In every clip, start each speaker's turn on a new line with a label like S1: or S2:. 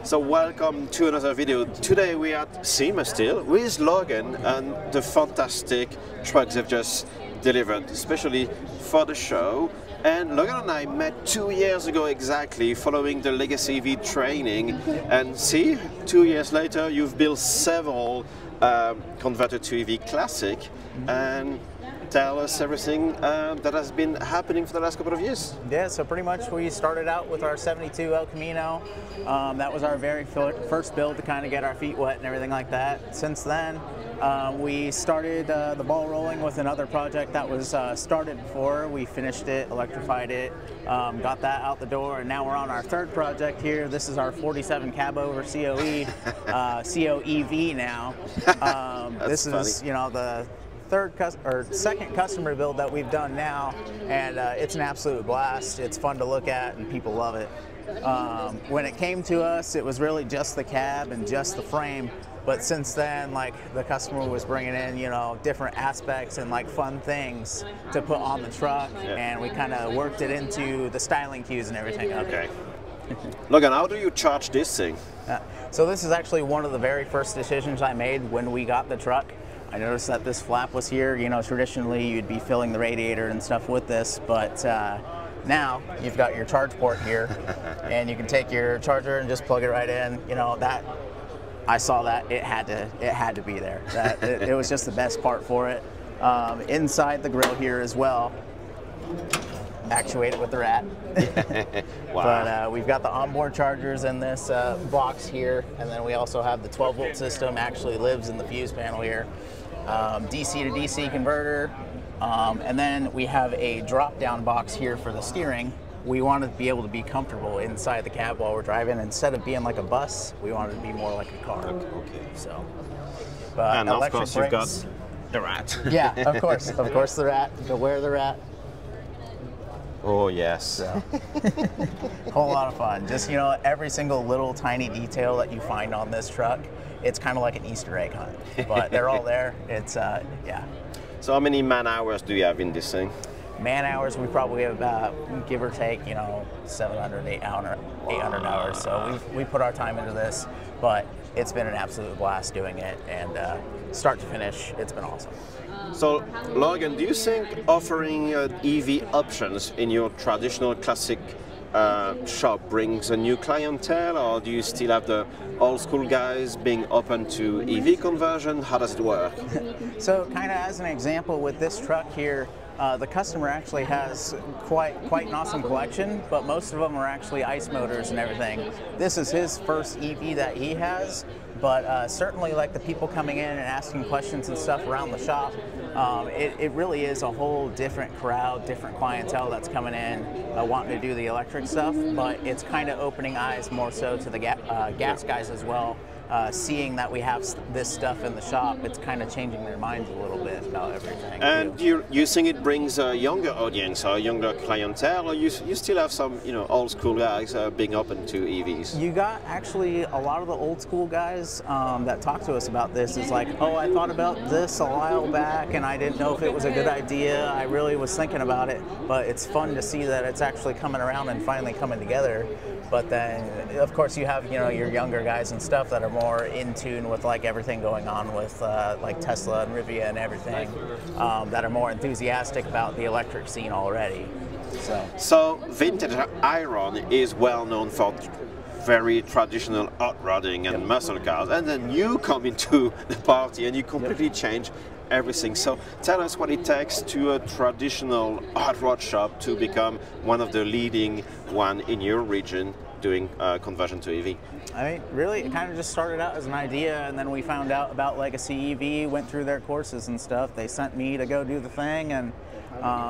S1: So welcome to another video. Today we are at SEMA still with Logan and the fantastic trucks they've just delivered, especially for the show. And Logan and I met 2 years ago exactly, following the Legacy EV training. And see, 2 years later, you've built several converted to EV Classic. And tell us everything that has been happening for the last couple of years.
S2: Yeah, so pretty much we started out with our 72 El Camino. That was our very first build to kind of get our feet wet and everything like that. Since then, we started the ball rolling with another project that was started before. We finished it, electrified it, got that out the door, and now we're on our third project here. This is our 47 cab over COE, COEV now. This
S1: funny.
S2: is, you know, the second customer build that we've done now, and it's an absolute blast. It's fun to look at and people love it. When it came to us, it was really just the cab and just the frame, but since then, like, the customer was bringing in, you know, different aspects and like fun things to put on the truck, and we kind of worked it into the styling cues and everything.
S1: Okay. Logan, how do you charge this thing?
S2: So this is actually one of the very first decisions I made when we got the truck. I noticed that this flap was here. You know, traditionally you'd be filling the radiator and stuff with this, but now you've got your charge port here, and you can take your charger and just plug it right in. You know, that I saw that it had to be there. That it was just the best part for it. Inside the grill here as well, actuate it with the rat.
S1: Wow.
S2: But we've got the onboard chargers in this box here, and then we also have the 12-volt system. Actually lives in the fuse panel here. DC to DC converter, and then we have a drop-down box here for the steering. We wanted to be able to be comfortable inside the cab while we're driving. Instead of being like a bus, we wanted to be more like a car.
S1: Okay.
S2: So,
S1: and of course you've got
S2: brakes.
S1: the rat.
S2: Yeah, of course the rat. Beware the rat.
S1: Oh yes.
S2: So, whole lot of fun. Just, you know, every single little tiny detail that you find on this truck, it's kind of like an Easter egg hunt. But they're all there. It's yeah.
S1: So how many man hours do you have in this thing?
S2: Man hours, we probably have about, give or take, you know, 700, 800 hours. So we put our time into this, but it's been an absolute blast doing it, and start to finish, it's been awesome.
S1: So, Logan, do you think offering EV options in your traditional classic shop brings a new clientele, or do you still have the old school guys being open to EV conversion? How does it work?
S2: So, kind of as an example with this truck here, the customer actually has quite an awesome collection, but most of them are actually ICE motors and everything. This is his first EV that he has, but certainly like the people coming in and asking questions and stuff around the shop, it really is a whole different crowd, different clientele that's coming in wanting to do the electric stuff, but it's kind of opening eyes more so to the gas guys as well. Seeing that we have this stuff in the shop, it's kind of changing their minds a little bit about everything.
S1: And you think it brings a younger audience or a younger clientele, or you still have some, you know, old school guys being open to EVs?
S2: You got actually a lot of the old school guys that talk to us about this. Is like, oh, I thought about this a while back and I didn't know if it was a good idea. I really was thinking about it, but it's fun to see that it's actually coming around and finally coming together. But then, of course, you have, you know, your younger guys and stuff that are more in tune with like everything going on with like Tesla and Rivian and everything, that are more enthusiastic about the electric scene already.
S1: So vintage Iron is well known for very traditional hot rodding and muscle cars, and then you come into the party and you completely change everything. So tell us what it takes to a traditional hot rod shop to become one of the leading one in your region doing conversion to EV.
S2: I mean, really, it kind of just started out as an idea, and then we found out about Legacy EV, went through their courses and stuff. They sent me to go do the thing, and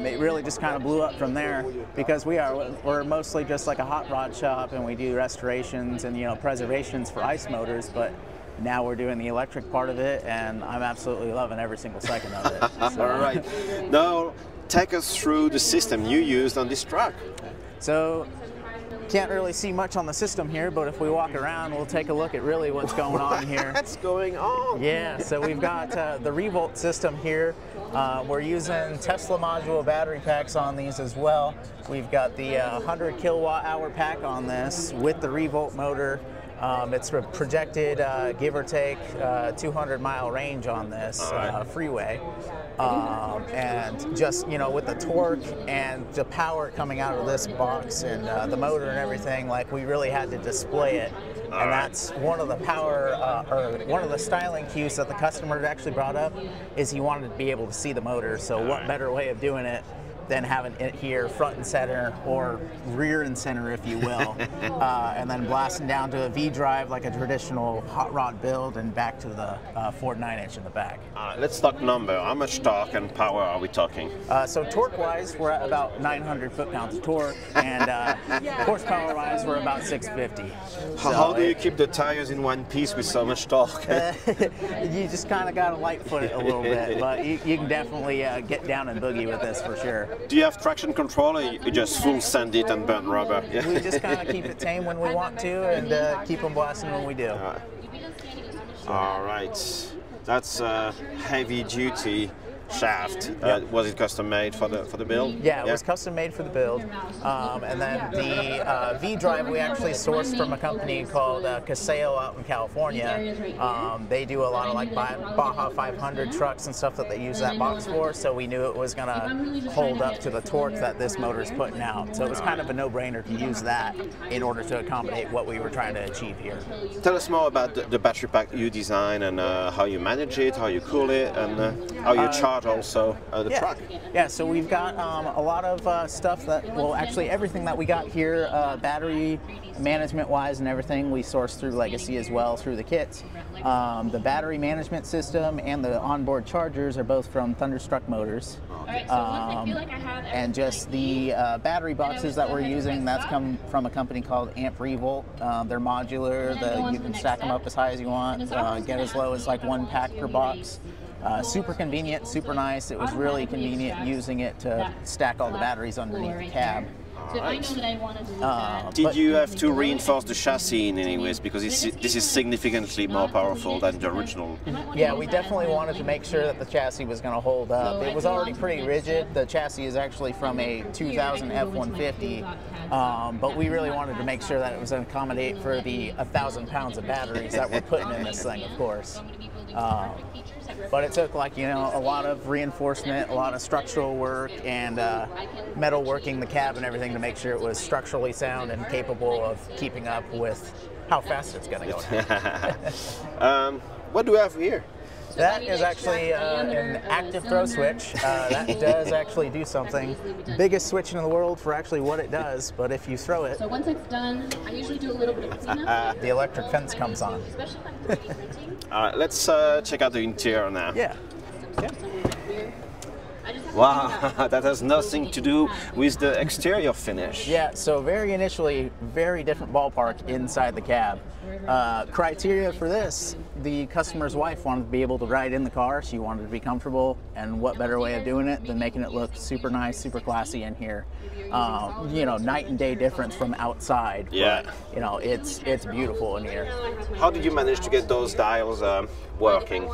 S2: it really just kind of blew up from there, because we're mostly just like a hot rod shop, and we do restorations and, you know, preservations for ICE motors, but now we're doing the electric part of it, and I'm absolutely loving every single second of it. So.
S1: All right. Now, take us through the system you used on this truck.
S2: So, can't really see much on the system here, but if we walk around, we'll take a look at really what's going on here.
S1: What's going on?
S2: Yeah, so we've got the ReVolt system here. We're using Tesla module battery packs on these as well. We've got the 100 kilowatt hour pack on this with the ReVolt motor. It's a projected, give or take, 200-mile range on this freeway. And just, you know, with the torque and the power coming out of this box and the motor and everything, like, we really had to display it. And that's one of the power, or one of the styling cues that the customer actually brought up, is he wanted to be able to see the motor. So what better way of doing it than having it here front and center, or rear and center, if you will, and then blasting down to a V drive like a traditional hot rod build, and back to the Ford 9-inch in the back.
S1: Let's talk number. How much torque and power are we talking?
S2: So torque-wise, we're at about 900 foot-pounds of torque, and horsepower-wise, we're about 650.
S1: How do you keep the tires in one piece with so much torque?
S2: You just kind of got to light foot it a little bit, but you can definitely get down and boogie with this for sure.
S1: Do you have traction control, or you just full sand it and burn rubber?
S2: We just kind of keep it tame when we want to, and keep them blasting when we do.
S1: All right. That's a heavy duty shaft. Was it custom made for the build?
S2: Yeah, it was custom made for the build. And then the V drive we actually sourced from a company called Caseo out in California. They do a lot of like Baja 500 trucks and stuff that they use that box for, so we knew it was going to hold up to the torque that this motor is putting out. So it was kind of a no-brainer to use that in order to accommodate what we were trying to achieve here.
S1: Tell us more about the battery pack you design, and how you manage it, how you cool it, and how you charge also the truck.
S2: Yeah, so we've got a lot of stuff that, well, actually everything that we got here, battery management wise and everything, we source through Legacy as well through the kits. The battery management system and the onboard chargers are both from Thunderstruck Motors. And just the battery boxes that we're using, that's come from a company called ReVolt. They're modular, you can stack them up as high as you want, get as low as like 1 pack per box. Super convenient, super nice. It was really convenient using it to stack all the batteries underneath the cab.
S1: Did you have to reinforce the chassis in any ways, because this is significantly more powerful than the original?
S2: Yeah, we definitely wanted to make sure that the chassis was going to hold up. It was already pretty rigid. The chassis is actually from a 2000 F-150, but we really wanted to make sure that it was going to accommodate for the 1,000 pounds of batteries that we're putting in this thing, of course. But it took, like, you know, a lot of reinforcement, a lot of structural work, and metal working the cab and everything to make sure it was structurally sound and capable of keeping up with how fast it's going to go.
S1: What do we have here?
S2: That is actually an active throw switch. That does actually do something. Biggest switch in the world for actually what it does, but if you throw it,
S3: so once it's done, I usually do a little bit of cleanup.
S2: The electric fence comes on.
S1: All right, let's check out the interior now.
S2: Yeah.
S1: Wow, that has nothing to do with the exterior finish.
S2: Yeah, so very initially, very different ballpark inside the cab. Criteria for this, the customer's wife wanted to be able to ride in the car. She wanted to be comfortable, and what better way of doing it than making it look super nice, super classy in here. You know, night and day difference from outside.
S1: Yeah.
S2: But, you know, it's beautiful in here.
S1: How did you manage to get those dials working?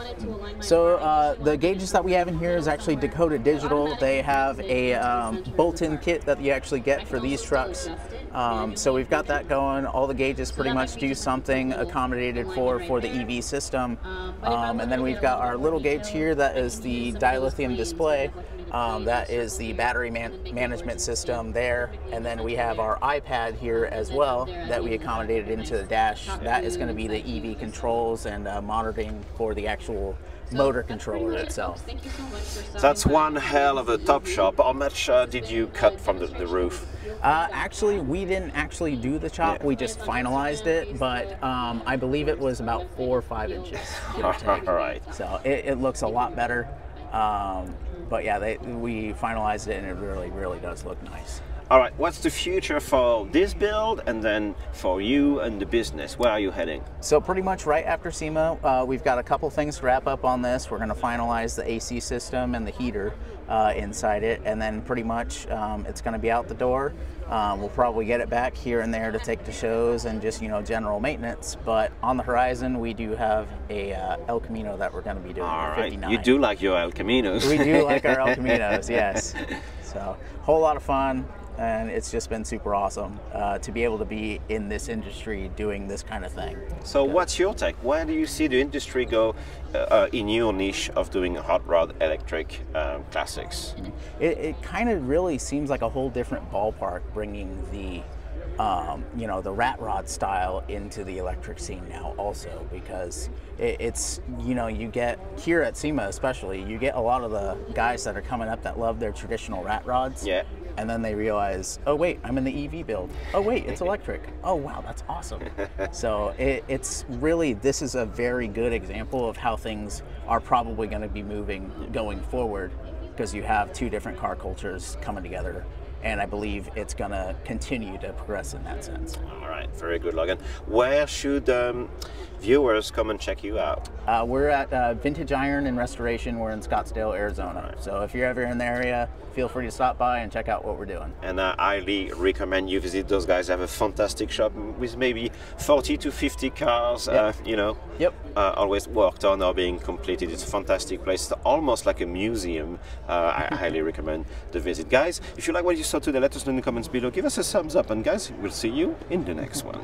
S2: So the gauges that we have in here is actually Dakota Digital. They have a bolt-in kit that you actually get for these trucks. So we've got that going. All the gauges pretty much do something accommodated for the EV system. And then we've got our little gauge here that is the dilithium display. That is the battery management system there. And then we have our iPad here as well that we accommodated into the dash. That is going to be the EV controls and monitoring for the actual motor controller itself.
S1: That's one hell of a top shop. How much did you cut from the roof?
S2: Actually, we didn't actually do the chop. Yeah. We just finalized it, but I believe it was about 4 or 5 inches.
S1: All right.
S2: So it looks a lot better. But yeah, we finalized it, and it really, really does look nice.
S1: All right, what's the future for this build, and then for you and the business? Where are you heading?
S2: So pretty much right after SEMA, we've got a couple things to wrap up on this. We're going to finalize the AC system and the heater inside it, and then pretty much it's going to be out the door. We'll probably get it back here and there to take to shows and just, you know, general maintenance. But on the horizon, we do have a El Camino that we're going to be doing.
S1: All right, 59. You do like your El Caminos.
S2: We do like our El Caminos, yes. So, whole lot of fun. and it's just been super awesome to be able to be in this industry doing this kind of thing.
S1: So what's your take? Where do you see the industry go in your niche of doing hot rod electric classics?
S2: It kind of really seems like a whole different ballpark, bringing the you know, the rat rod style into the electric scene now also, because it's, you know, you get here at SEMA especially, you get a lot of the guys that are coming up that love their traditional rat rods.
S1: Yeah.
S2: And then they realize, oh wait, I'm in the EV build. Oh wait, it's electric. Oh wow, that's awesome. So it's really, this is a very good example of how things are probably going to be moving going forward, because you have two different car cultures coming together. And I believe it's going to continue to progress in that sense.
S1: All right, very good, Logan. Where should viewers come and check you out?
S2: We're at Vintage Iron and Restoration. We're in Scottsdale, Arizona. Right. So if you're ever in the area, feel free to stop by and check out what we're doing. And
S1: I highly recommend you visit those guys. They have a fantastic shop with maybe 40 to 50 cars,
S2: yep.
S1: You know,
S2: yep.
S1: Always worked on or being completed. It's a fantastic place. It's almost like a museum. I highly recommend the visit. Guys, if you like what you saw today, let us know in the comments below. Give us a thumbs up, and guys, we'll see you in the next one.